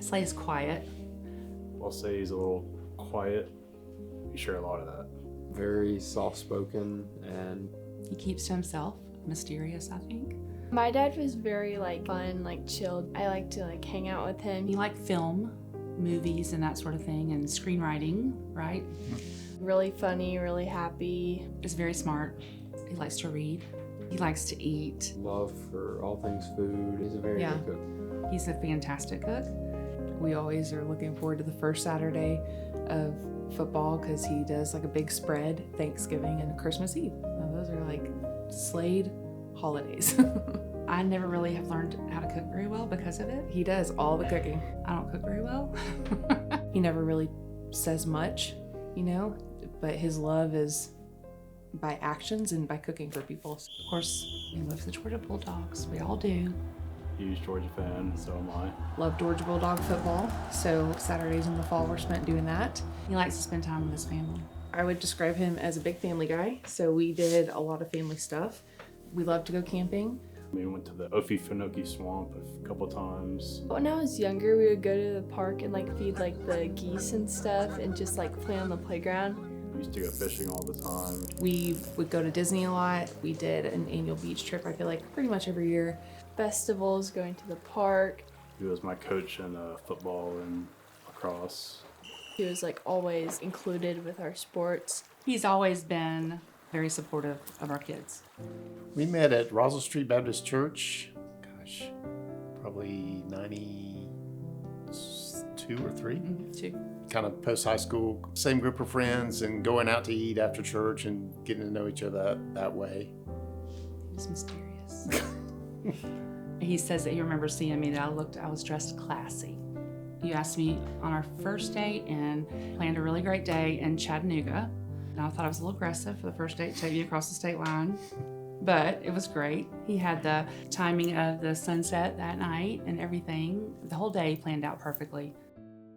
Slade is quiet. I'll say he's a little quiet. You share a lot of that. Very soft-spoken, and He keeps to himself. Mysterious, I think. My dad was very fun, chilled. I like to hang out with him. He liked film, movies, and that sort of thing, and screenwriting, right? Really funny, really happy. He's very smart. He likes to read. He likes to eat. love for all things food. He's a very Yeah. good cook. He's a fantastic cook. We always are looking forward to the first Saturday of football because he does a big spread Thanksgiving and Christmas Eve. Now, those are Slade holidays. I never really have learned how to cook very well because of it. He does all the cooking. I don't cook very well. He never really says much, but his love is by actions and by cooking for people. Of course, he loves the Georgia Bulldogs. We all do. Huge Georgia fan, so am I. Love Georgia Bulldog football, so Saturdays in the fall were spent doing that. He likes to spend time with his family. I would describe him as a big family guy, so we did a lot of family stuff. We love to go camping. We went to the Okefenokee Swamp a couple times. When I was younger, we would go to the park and feed the geese and stuff and just play on the playground. We used to go fishing all the time. We would go to Disney a lot. We did an annual beach trip, I feel pretty much every year. Festivals, going to the park. He was my coach in football and lacrosse. He was always included with our sports. He's always been very supportive of our kids. We met at Roswell Street Baptist Church, probably 92 or 3. Too. Kind of post-high school, same group of friends and going out to eat after church and getting to know each other that way. He's mysterious. He says that he remembers seeing me, that I was dressed classy. You asked me on our first date and planned a really great day in Chattanooga. And I thought I was a little aggressive for the first date, take you across the state line. But it was great. He had the timing of the sunset that night and everything. The whole day planned out perfectly.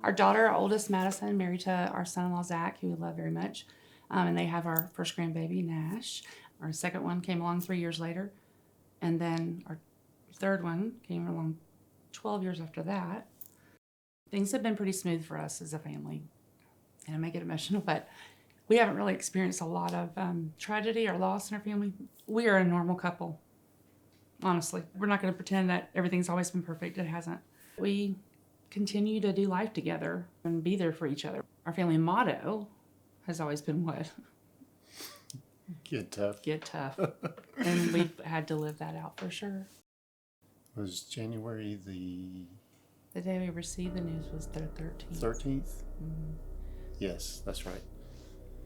Our daughter, our oldest, Madison, married to our son-in-law, Zach, who we love very much. And they have our first grandbaby, Nash. Our second one came along 3 years later. And then our third one came along 12 years after that. Things have been pretty smooth for us as a family. And I may get emotional, but we haven't really experienced a lot of tragedy or loss in our family. We are a normal couple, honestly. We're not going to pretend that everything's always been perfect. It hasn't. We continue to do life together and be there for each other. Our family motto has always been what? Get tough. Get tough. And we've had to live that out for sure. It was January the The day we received the news was the 13th. 13th? Yes, that's right.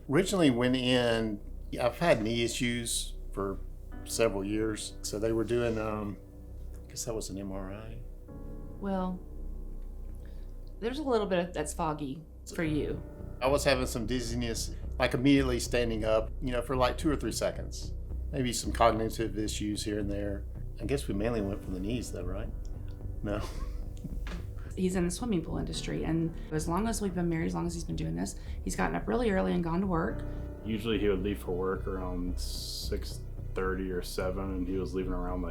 Originally went in, I've had knee issues for several years. So they were doing, I guess that was an MRI. Well, there's a little bit that's foggy for you. I was having some dizziness, immediately standing up, for 2 or 3 seconds. Maybe some cognitive issues here and there. I guess we mainly went from the knees though, right? No. He's in the swimming pool industry, and as long as we've been married, as long as he's been doing this, he's gotten up really early and gone to work. Usually he would leave for work around 6:30 or 7, and he was leaving around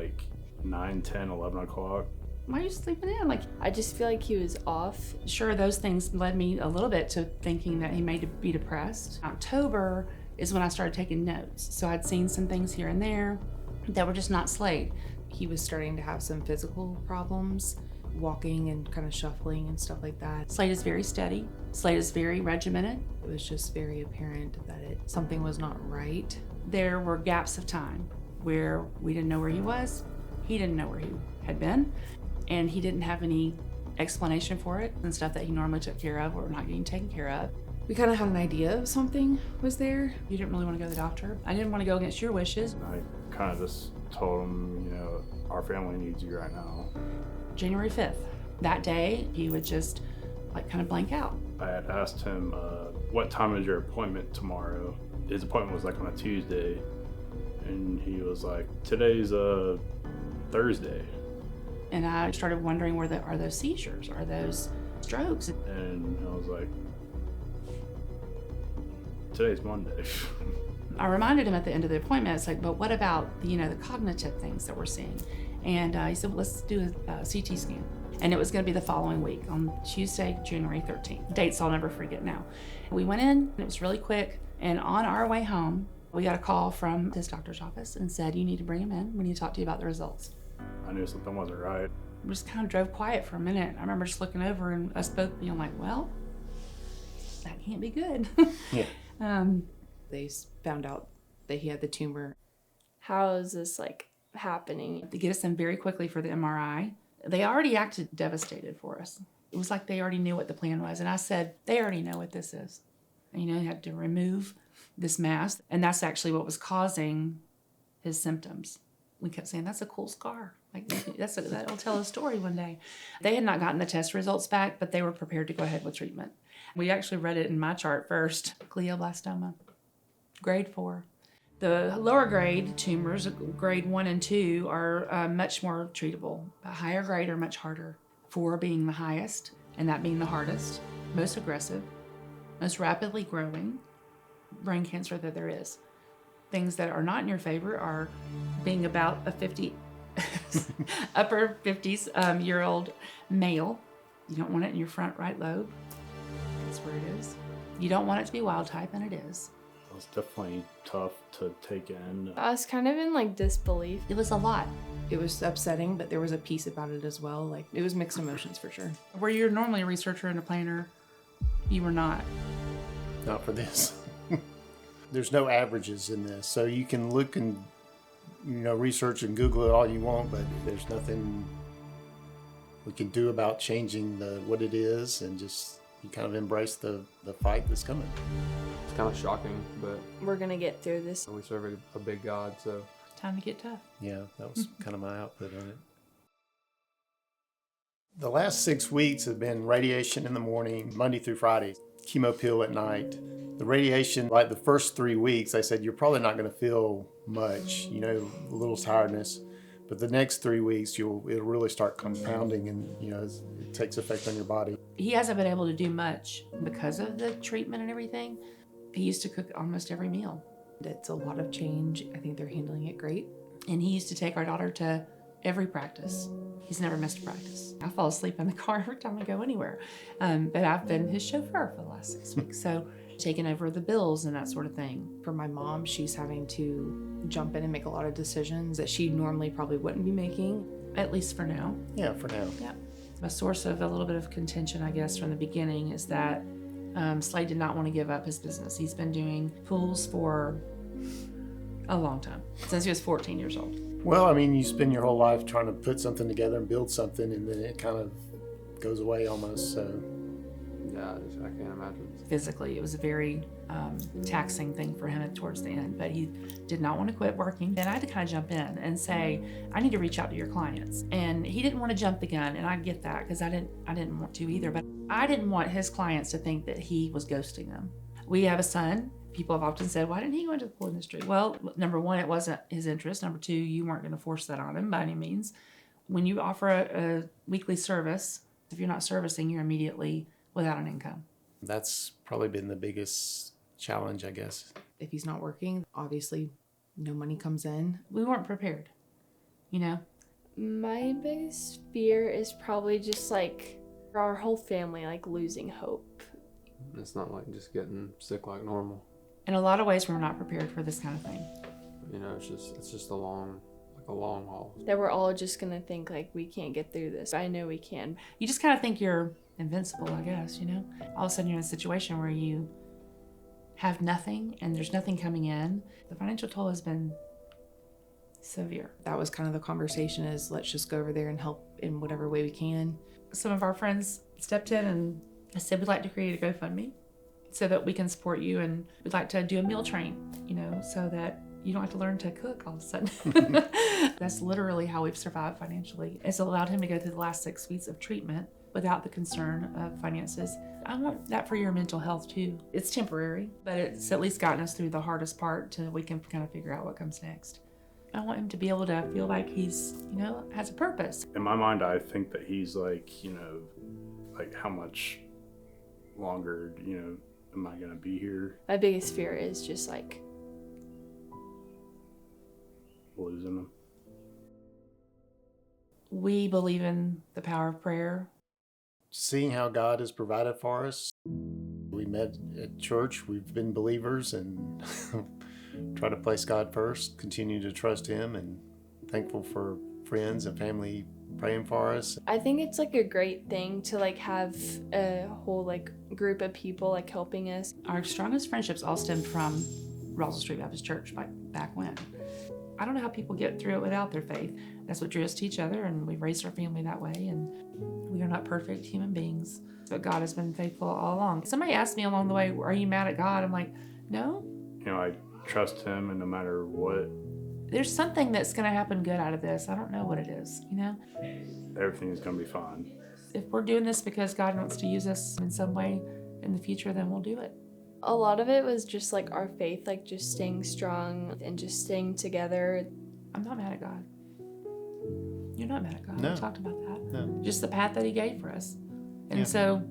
9, 10, 11 o'clock. Why are you sleeping in? I just feel he was off. Sure, those things led me a little bit to thinking that he may be depressed. October is when I started taking notes. So I'd seen some things here and there that were just not Slade. He was starting to have some physical problems, walking and kind of shuffling and stuff like that. Slade is very steady. Slade is very regimented. It was just very apparent that something was not right. There were gaps of time where we didn't know where he was. He didn't know where he had been. And he didn't have any explanation for it, and stuff that he normally took care of or not getting taken care of. We kind of had an idea of something was there. You didn't really want to go to the doctor. I didn't want to go against your wishes. I kind of just told him, our family needs you right now. January 5th. That day, he would just kind of blank out. I had asked him, what time is your appointment tomorrow? His appointment was on a Tuesday, and he was like, today's a Thursday. And I started wondering, are those seizures? Are those strokes? And I was like, today's Monday. I reminded him at the end of the appointment, it's but what about, the cognitive things that we're seeing? And he said, well, let's do a CT scan. And it was going to be the following week on Tuesday, January 13th. Dates I'll never forget now. We went in, and it was really quick. And on our way home, we got a call from his doctor's office and said, you need to bring him in. We need to talk to you about the results. I knew something wasn't right. We just kind of drove quiet for a minute. I remember just looking over and us both being like, well, that can't be good. Yeah. They found out that he had the tumor. How is this like happening? To get us in very quickly for the MRI. They already acted devastated for us. It was like they already knew what the plan was. And I said, they already know what this is. And, you know, they had to remove this mass. And that's actually what was causing his symptoms. We kept saying, that's a cool scar. Like, that'll tell a story one day. They had not gotten the test results back, but they were prepared to go ahead with treatment. We actually read it in my chart first. Glioblastoma, grade 4. The lower grade tumors, grade 1 and 2, are much more treatable. A higher grade are much harder. 4 being the highest, and that being the hardest, most aggressive, most rapidly growing brain cancer that there is. Things that are not in your favor are being about a upper 50s year old male. You don't want it in your front right lobe. That's where it is. You don't want it to be wild type, and it is. It was definitely tough to take in. I was kind of in like disbelief. It was a lot. It was upsetting, but there was a piece about it as well. Like, it was mixed emotions for sure. Where you're normally a researcher and a planner, you were not. Not for this. There's no averages in this, so you can look and research and Google it all you want, but there's nothing we can do about changing what it is, and just you kind of embrace the fight that's coming. It's kind of shocking, but We're gonna get through this. we serve a big God, so Time to get tough. Yeah, that was kind of my output on it. The last 6 weeks have been radiation in the morning, Monday through Friday, chemo pill at night. The radiation, like the first 3 weeks, they said you're probably not going to feel much, a little tiredness. But the next 3 weeks, it'll really start compounding, and it takes effect on your body. He hasn't been able to do much because of the treatment and everything. He used to cook almost every meal. It's a lot of change. I think they're handling it great. And he used to take our daughter to every practice. He's never missed a practice. I fall asleep in the car every time I go anywhere. But I've been his chauffeur for the last 6 weeks. So taking over the bills and that sort of thing. For my mom, she's having to jump in and make a lot of decisions that she normally probably wouldn't be making. At least for now. Yeah, for now. Yeah. A source of a little bit of contention, I guess, from the beginning is that Slade did not want to give up his business. He's been doing pools for a long time, since he was 14 years old. Well, I mean, you spend your whole life trying to put something together and build something, and then it kind of goes away almost. So, yeah, I can't imagine. Physically, it was a very taxing thing for him towards the end, but he did not want to quit working. And I had to kind of jump in and say, I need to reach out to your clients. And he didn't want to jump the gun, and I get that because I didn't want to either. But I didn't want his clients to think that he was ghosting them. We have a son. People have often said, why didn't he go into the pool industry? Well, number one, it wasn't his interest. Number two, you weren't going to force that on him by any means. When you offer a weekly service, if you're not servicing, you're immediately without an income. that's probably been the biggest challenge, I guess. If he's not working, obviously no money comes in. We weren't prepared, My biggest fear is probably just like our whole family like losing hope. It's not like just getting sick like normal. In a lot of ways, we're not prepared for this kind of thing. It's just a long haul. That we're all just gonna think like we can't get through this. I know we can. You just kind of think you're invincible, I guess, All of a sudden you're in a situation where you have nothing and there's nothing coming in. The financial toll has been severe. That was kind of the conversation, is let's just go over there and help in whatever way we can. Some of our friends stepped in and said, we'd like to create a GoFundMe so that we can support you, and we'd like to do a meal train, so that you don't have to learn to cook all of a sudden. That's literally how we've survived financially. It's allowed him to go through the last 6 weeks of treatment without the concern of finances. I want that for your mental health too. It's temporary, but it's at least gotten us through the hardest part till we can kind of figure out what comes next. I want him to be able to feel like he's, has a purpose. In my mind, I think that he's like, like how much longer, am I going to be here? My biggest fear is just like Losing him. We believe in the power of prayer. Seeing how God has provided for us. We met at church. We've been believers and try to place God first, continue to trust Him, and thankful for friends and family praying for us. I think it's like a great thing to like have a whole like group of people like helping us. Our strongest friendships all stemmed from Russell Street Baptist Church back when. I don't know how people get through it without their faith. That's what drew us to each other, and we've raised our family that way, and we are not perfect human beings, but God has been faithful all along. Somebody asked me along the way, are you mad at God? I'm like, no. You know, I trust Him, and no matter what, There's something that's going to happen good out of this. I don't know what it is, everything is going to be fine. If we're doing this because God wants to use us in some way in the future, then we'll do it. A lot of it was just like our faith, like just staying strong and just staying together. I'm not mad at God. You're not mad at God. No. We talked about that. No. Just the path that He gave for us. And Yeah. so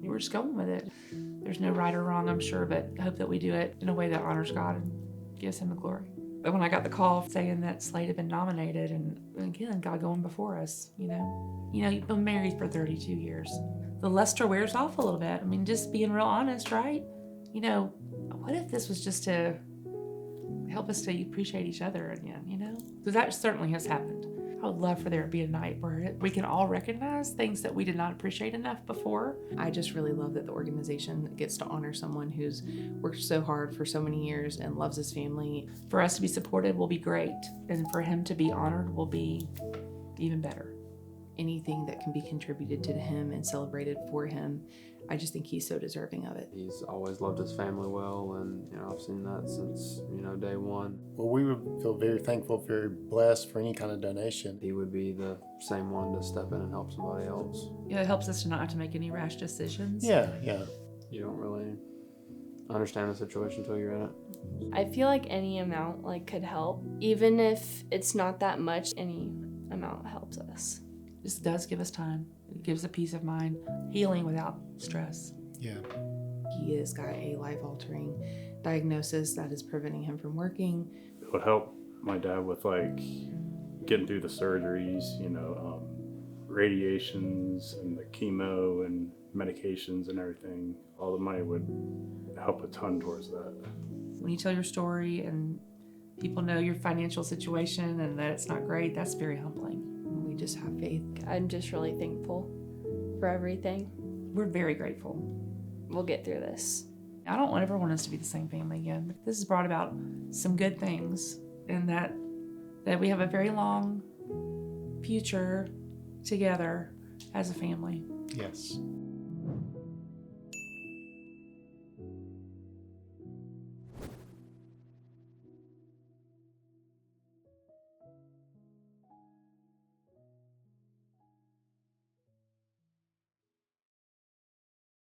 we're just going with it. There's no right or wrong, I'm sure, but I hope that we do it in a way that honors God and gives Him the glory. But when I got the call saying that Slade had been nominated, and again, God going before us, you've been married for 32 years. The luster wears off a little bit. I mean, just being real honest, right? What if this was just to help us to appreciate each other again, Because that certainly has happened. I would love for there to be a night where we can all recognize things that we did not appreciate enough before. I just really love that the organization gets to honor someone who's worked so hard for so many years and loves his family. For us to be supported will be great, and for him to be honored will be even better. Anything that can be contributed to him and celebrated for him, I just think he's so deserving of it. He's always loved his family well, and I've seen that since day one. Well, we would feel very thankful, very blessed for any kind of donation. He would be the same one to step in and help somebody else. It helps us to not have to make any rash decisions. Yeah. You don't really understand the situation until you're in it. I feel like any amount like could help, even if it's not that much. Any amount helps us. This does give us time. It gives a peace of mind, healing without stress. Yeah. He has got a life-altering diagnosis that is preventing him from working. It would help my dad with getting through the surgeries, radiations and the chemo and medications and everything. All the money would help a ton towards that. When you tell your story and people know your financial situation and that it's not great, that's very humbling. We just have faith. I'm just really thankful for everything. We're very grateful. We'll get through this. I don't ever want us to be the same family again. This has brought about some good things, and that we have a very long future together as a family. Yes.